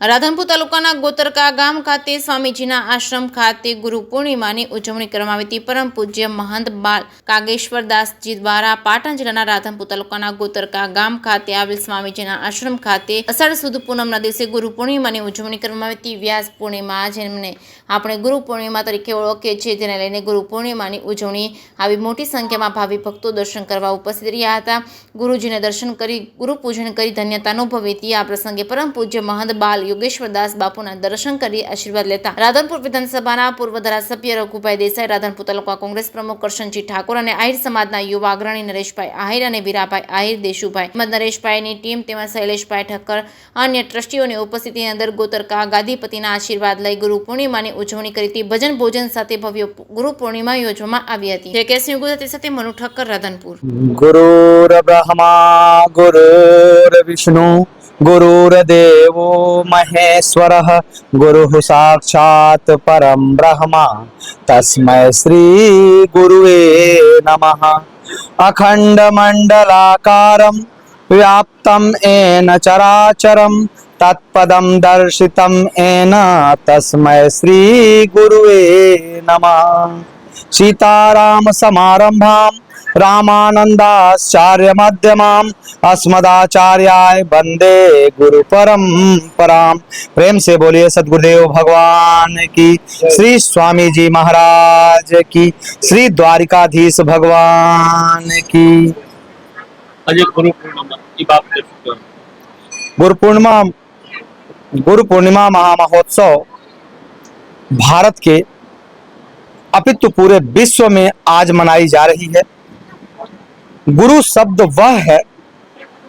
રાધનપુર તાલુકાના ગોતરકા ગામ ખાતે સ્વામીજીના આશ્રમ ખાતે ગુરુ પૂર્ણિમાની ઉજવણી કરવામાં આવી હતી। પરમ પૂજ્ય મહંત બાલ કાગેશ્વર દાસજી દ્વારા પાટણ જિલ્લાના રાધનપુર તાલુકાના ગોતરકા ગામ ખાતે આવેલ સ્વામીજીના આશ્રમ ખાતે અષાઢ સુદ પૂનમના દિવસે ગુરુ પૂર્ણિમાની ઉજવણી કરવામાં આવી હતી। વ્યાસ પૂર્ણિમા જેમને આપણે ગુરુ પૂર્ણિમા તરીકે ઓળખીએ છીએ, જેને લઈને ગુરુ પૂર્ણિમાની ઉજવણી આવી મોટી સંખ્યામાં ભાવિ ભક્તો દર્શન કરવા ઉપસ્થિત રહ્યા હતા। ગુરુજીને દર્શન કરી ગુરુ પૂજન કરી ધન્યતા અનુભવી હતી। આ પ્રસંગે પરમ પૂજ્ય મહંત બાલ યોગેશ્વર દાસ બાપુના દર્શન કરી આશીર્વાદ લેતા રાધનપુર વિધાનસભાના પૂર્વ ધારાસભ્ય રઘુભાઈ દેસાઈ, રાધનપુર તાલુકા કોંગ્રેસ પ્રમુખ કરશનજી ઠાકોર અને આહિર સમાજના યુવા અગ્રણી નરેશભાઈ આહિર અને વીરાભાઈ આહિર, દેશુભાઈ નરેશભાઈની ટીમ તેમજ શૈલેષભાઈ ઠક્કર અન્ય ટ્રસ્ટીઓની ઉપસ્થિતિની અંદર ગોતરકા ગાદીપતિના આશીર્વાદ લઈ ગુરુ પૂર્ણિમાની ઉજવણી કરી હતી। ભજન ભોજન સાથે ભવ્ય ગુરુ પૂર્ણિમા યોજવામાં આવી હતી। કેસી ગુજરાતી સાથે મનુ ઠક્કર, રાધનપુર। ગુરુર બ્રહ્મા ગુરુર વિષ્ણુ गुरुर्देवो महेश्वरः गुरुः साक्षात् परं ब्रह्म तस्मै श्री गुरुवे नमः। अखंड मंडलाकारं व्याप्तं येन चराचरं तत्पदं दर्शितं येन तस्मै श्री गुरुवे नमः। सीताराम समारंभां रामानंदाचार्य मध्यमाम अस्मदाचार्याय वंदे गुरु परंपराम। प्रेम से बोलिए सदगुरुदेव भगवान की, श्री स्वामी जी महाराज की, श्री द्वारिकाधीश भगवान की। गुरु पूर्णिमा महामहोत्सव भारत के अपितु पूरे विश्व में आज मनाई जा रही है। गुरु शब्द वह है,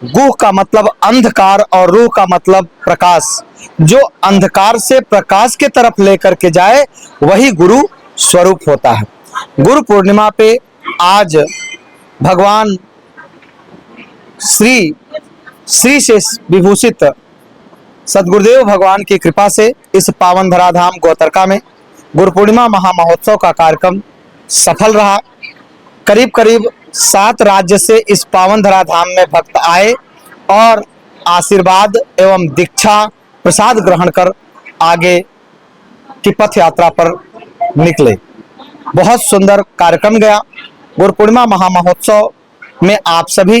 गुह का मतलब अंधकार और रूह का मतलब प्रकाश, जो अंधकार से प्रकाश के तरफ लेकर के जाए वही गुरु स्वरूप होता है। गुरु पूर्णिमा पे आज भगवान श्री से विभूषित सदगुरुदेव भगवान की कृपा से इस पावन धराधाम गौतरका में गुरु पूर्णिमा महामहोत्सव का कार्यक्रम सफल रहा। करीब करीब 7 राज्य से इस पावन धराधाम में भक्त आए और आशीर्वाद एवं दीक्षा प्रसाद ग्रहण कर आगे की पथ यात्रा पर निकले। बहुत सुंदर कार्यक्रम गया। गुरु पूर्णिमा महामहोत्सव में आप सभी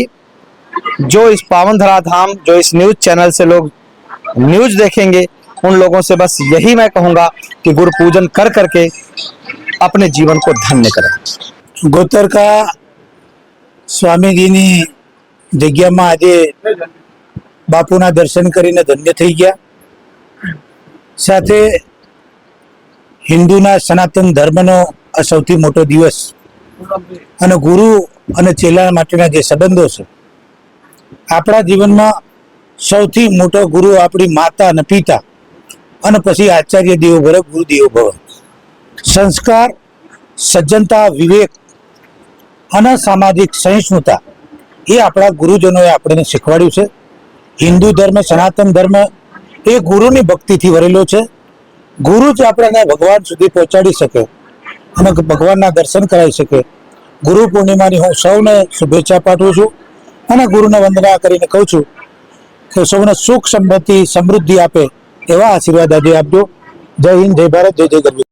जो इस पावन धराधाम, जो इस न्यूज चैनल से लोग न्यूज देखेंगे, उन लोगों से बस यही मैं कहूँगा कि गुरु पूजन कर करके अपने जीवन को धन्य करें। ગોતરકા સ્વામીજીની જગ્યામાં આજે બાપુના દર્શન કરીને ધન્ય થઈ ગયા। સાથે હિન્દુના સનાતન ધર્મનો આ સૌથી મોટો દિવસ અને ગુરુ અને ચેલા માટેના જે સંબંધો છે, આપણા જીવનમાં સૌથી મોટો ગુરુ આપણી માતા અને પિતા અને પછી આચાર્ય દેવો ભવ, ગુરુ દેવો ભવ। સંસ્કાર, સજ્જનતા, વિવેક અને સામાજિક સહિષ્ણુતા એ આપણા ગુરુજનોએ આપણને શીખવાડ્યું છે। હિન્દુ ધર્મ, સનાતન ધર્મ એ ગુરુની ભક્તિથી ભરેલો છે। ગુરુ જ આપણને ભગવાન સુધી પહોંચાડી શકે અને ભગવાનના દર્શન કરાવી શકે। ગુરુ પૂર્ણિમાની હું સૌને શુભેચ્છા પાઠવું છું અને ગુરુને વંદના કરીને કહું છું કે સૌને સુખ, સંપત્તિ, સમૃદ્ધિ આપે એવા આશીર્વાદ આજે આપજો। જય હિન્દ, જય ભારત, જય જય ગરવી।